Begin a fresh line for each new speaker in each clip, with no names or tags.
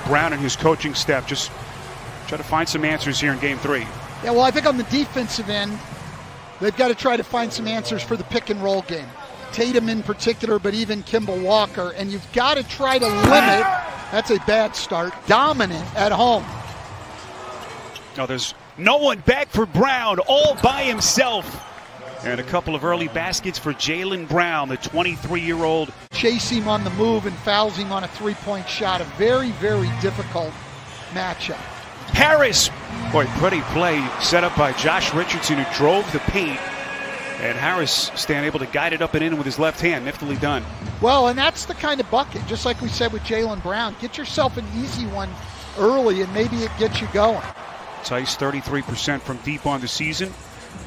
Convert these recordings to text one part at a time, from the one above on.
Brown and his coaching staff just try to find some answers here in Game 3.
Yeah, well, I think on the defensive end, they've got to try to find some answers for the pick and roll game. Tatum in particular, but even Kimball Walker. And you've got to try to limit, that's a bad start, dominant at home.
No, there's no one back for Brown, all by himself. And a couple of early baskets for Jaylen Brown, the 23-year-old.
Chase him on the move and fouls him on a three-point shot. A very, very difficult matchup.
Harris, boy, pretty play set up by Josh Richardson, who drove the paint. And Harris staying able to guide it up and in with his left hand. Niftily done.
Well, and that's the kind of bucket, just like we said with Jaylen Brown. Get yourself an easy one early, and maybe it gets you going.
Tice 33% from deep on the season.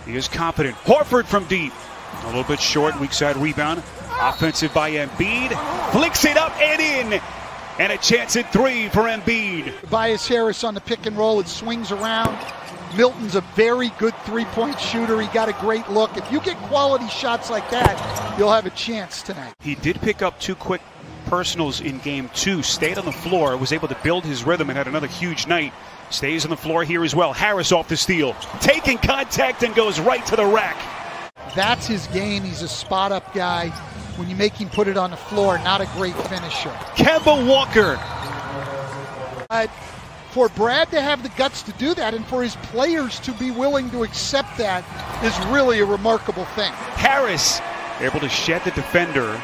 He is confident. Horford from deep. A little bit short, weak side rebound. Offensive by Embiid. Flicks it up and in. And a chance at three for Embiid.
Tobias Harris on the pick and roll. It swings around. Milton's a very good three-point shooter. He got a great look. If you get quality shots like that, you'll have a chance tonight.
He did pick up 2 quick personals in Game 2. Stayed on the floor, was able to build his rhythm, and had another huge night. Stays on the floor here as well. Harris off the steal. Taking contact and goes right to the rack.
That's his game. He's a spot-up guy. When you make him put it on the floor, not a great finisher.
Kemba Walker.
For Brad to have the guts to do that and for his players to be willing to accept that is really a remarkable thing.
Harris able to shed the defender.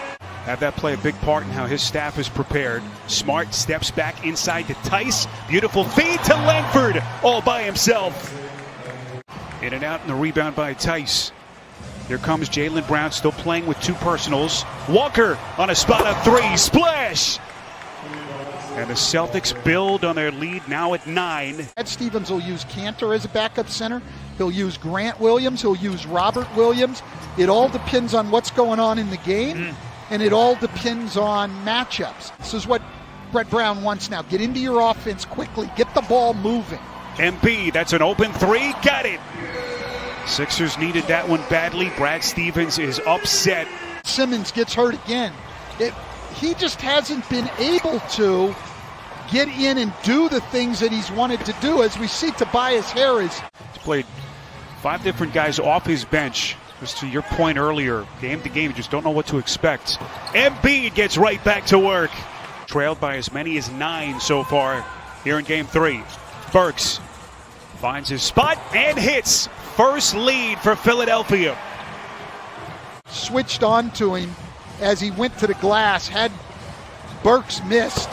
Have that play a big part in how his staff is prepared. Smart steps back inside to Tice. Beautiful feed to Langford, all by himself. In and out, and the rebound by Tice. Here comes Jaylen Brown, still playing with 2 personals. Walker on a spot up 3, splash! And the Celtics build on their lead now at 9.
Ed Stevens will use Cantor as a backup center. He'll use Grant Williams. He'll use Robert Williams. It all depends on what's going on in the game. And it all depends on matchups. This is what Brett Brown wants now. Get into your offense quickly. Get the ball moving.
Embiid, that's an open 3. Got it. Sixers needed that one badly. Brad Stevens is upset.
Simmons gets hurt again. He just hasn't been able to get in and do the things that he's wanted to do. As we see Tobias Harris.
He's played 5 different guys off his bench. Just to your point earlier, game to game, you just don't know what to expect. Embiid gets right back to work. Trailed by as many as 9 so far here in Game 3. Burks finds his spot and hits. First lead for Philadelphia.
Switched on to him as he went to the glass. Had Burks missed,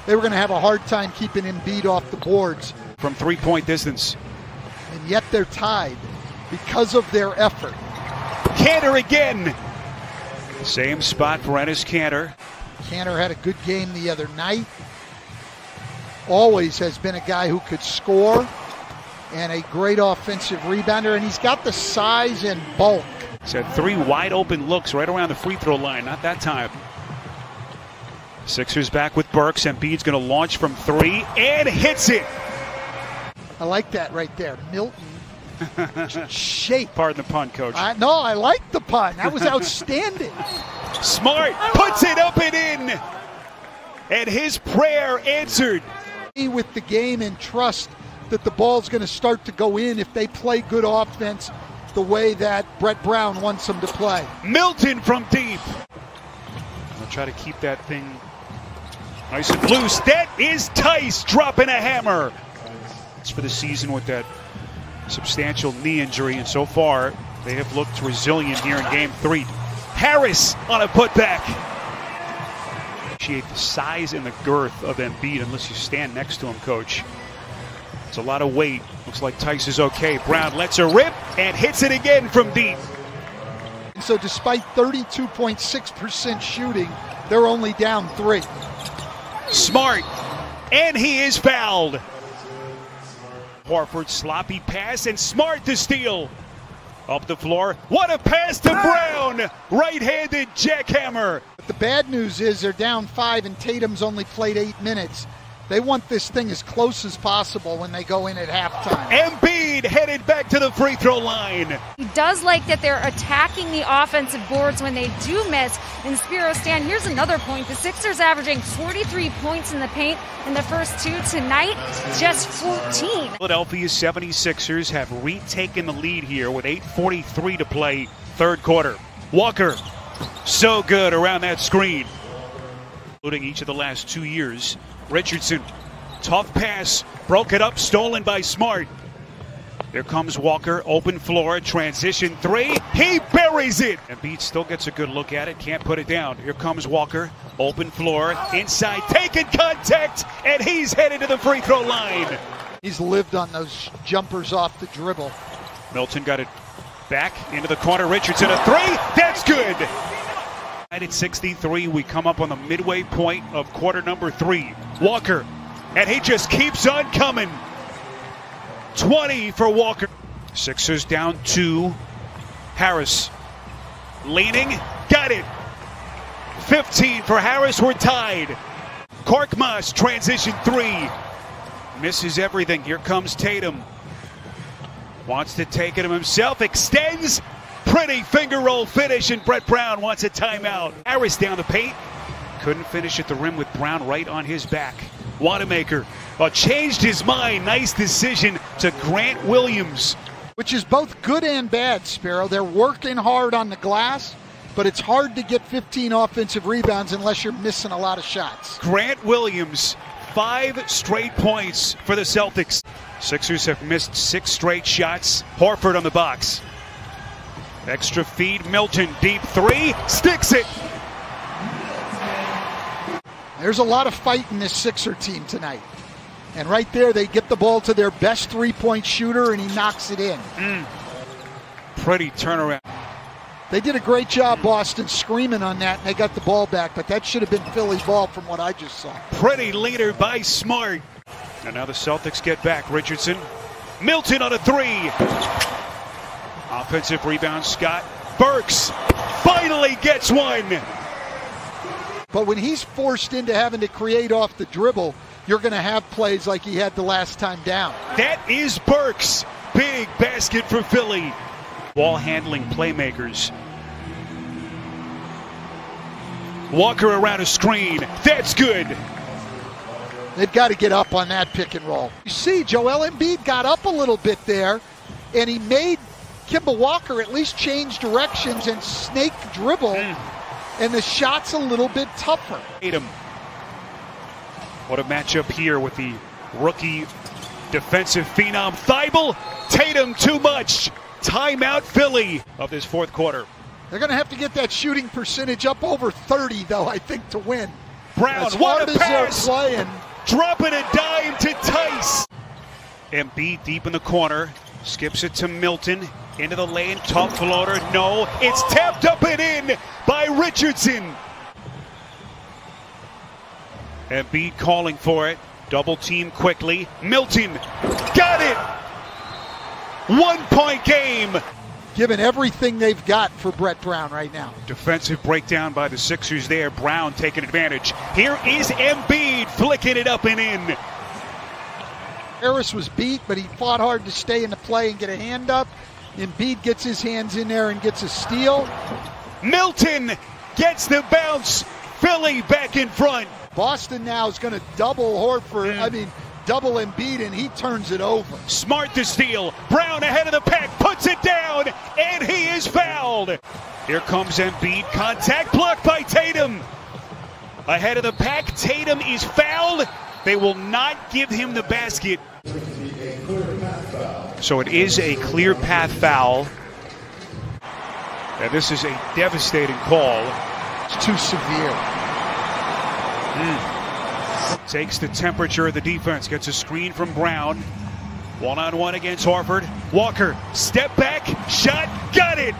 they were going to have a hard time keeping Embiid off the boards.
From 3-point distance.
And yet they're tied because of their effort.
Cantor again. Same spot for Enes Kanter.
Kanter had a good game the other night. Always has been a guy who could score and a great offensive rebounder, and he's got the size and bulk.
He's had 3 wide open looks right around the free throw line. Not that time. Sixers back with Burks. Embiid's going to launch from 3 and hits it.
I like that right there. Milton. Shape.
Pardon the pun, Coach.
No, I like the pun. That was outstanding.
Smart puts it up and in. And his prayer answered.
With the game and trust that the ball's going to start to go in if they play good offense the way that Brett Brown wants them to play.
Milton from deep. They'll try to keep that thing nice and loose. That is Tice dropping a hammer. It's for the season with that substantial knee injury, and so far they have looked resilient here in Game 3. Harris on a putback. Appreciate the size and the girth of Embiid unless you stand next to him, Coach. It's a lot of weight. Looks like Tice is okay. Brown lets her rip and hits it again from deep.
So despite 32.6% shooting, they're only down 3.
Smart, and he is fouled. Horford sloppy pass and Smart to steal. Up the floor. What a pass to Brown. Right-handed jackhammer.
But the bad news is they're down 5 and Tatum's only played 8 minutes. They want this thing as close as possible when they go in at halftime.
Embiid headed back to the free throw line.
He does like that they're attacking the offensive boards when they do miss. And Spiro, Stan, here's another point. The Sixers averaging 43 points in the paint in the first two. Tonight, just 14.
Philadelphia 76ers have retaken the lead here with 8:43 to play, third quarter. Walker, so good around that screen. Including each of the last 2 years. Richardson, tough pass, broke it up, stolen by Smart. Here comes Walker, open floor, transition three, he buries it! Embiid still gets a good look at it, can't put it down. Here comes Walker, open floor, inside, taking contact, and he's headed to the free throw line.
He's lived on those jumpers off the dribble.
Milton got it back into the corner, Richardson, a three, that's good! At 63, we come up on the midway point of quarter number 3. Walker, and he just keeps on coming. 20 for Walker. Sixers down 2. Harris leaning, got it. 15 for Harris, we're tied. Korkmaz, transition 3. Misses everything, here comes Tatum. Wants to take it himself, extends. Pretty finger roll finish, and Brett Brown wants a timeout. Harris down the paint. Couldn't finish at the rim with Brown right on his back. Wanamaker changed his mind. Nice decision to Grant Williams.
Which is both good and bad, Spiro. They're working hard on the glass, but it's hard to get 15 offensive rebounds unless you're missing a lot of shots.
Grant Williams, 5 straight points for the Celtics. Sixers have missed 6 straight shots. Horford on the box. Extra feed, Milton, deep 3, sticks it.
There's a lot of fight in this Sixer team tonight. And right there, they get the ball to their best three-point shooter, and he knocks it in.
Pretty turnaround.
They did a great job, Boston, screaming on that, and they got the ball back, but that should have been Philly's ball from what I just saw.
Pretty leader by Smart. And now the Celtics get back. Richardson, Milton on a 3. Offensive rebound, Scott. Burks finally gets one.
But when he's forced into having to create off the dribble, you're going to have plays like he had the last time down.
That is Burks. Big basket for Philly. Ball handling playmakers. Walker around a screen. That's good.
They've got to get up on that pick and roll. You see, Joel Embiid got up a little bit there, and he made Kemba Walker at least change directions and snake dribble, and the shot's a little bit tougher.
Tatum. What a matchup here with the rookie defensive phenom Thibault. Tatum too much. Timeout Philly of this fourth quarter.
They're going to have to get that shooting percentage up over 30, though, I think, to win.
Brown,
as
what
hard
a
as
pass.
they're playing.
Dropping a dime to Tice. Embiid deep in the corner. Skips it to Milton. Into the lane, tough floater, no. It's tapped up and in by Richardson. Embiid calling for it. Double team quickly. Milton, got it! 1 point game.
Giving everything they've got for Brett Brown right now.
Defensive breakdown by the Sixers there. Brown taking advantage. Here is Embiid flicking it up and in.
Harris was beat, but he fought hard to stay in the play and get a hand up. Embiid gets his hands in there and gets a steal.
Milton gets the bounce. Philly back in front.
Boston now is going to double Horford. Double Embiid, and he turns it over.
Smart to steal. Brown ahead of the pack, puts it down, and he is fouled. Here comes Embiid. Contact blocked by Tatum. Ahead of the pack, Tatum is fouled. They will not give him the basket. So it is a clear path foul. And this is a devastating call.
It's too severe.
Takes the temperature of the defense. Gets a screen from Brown. One-on-one against Horford. Walker, step back, shot, got it!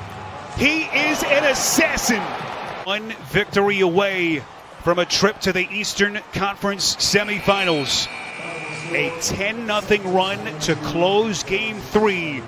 He is an assassin. One victory away from a trip to the Eastern Conference semifinals. A 10-0 run to close Game 3.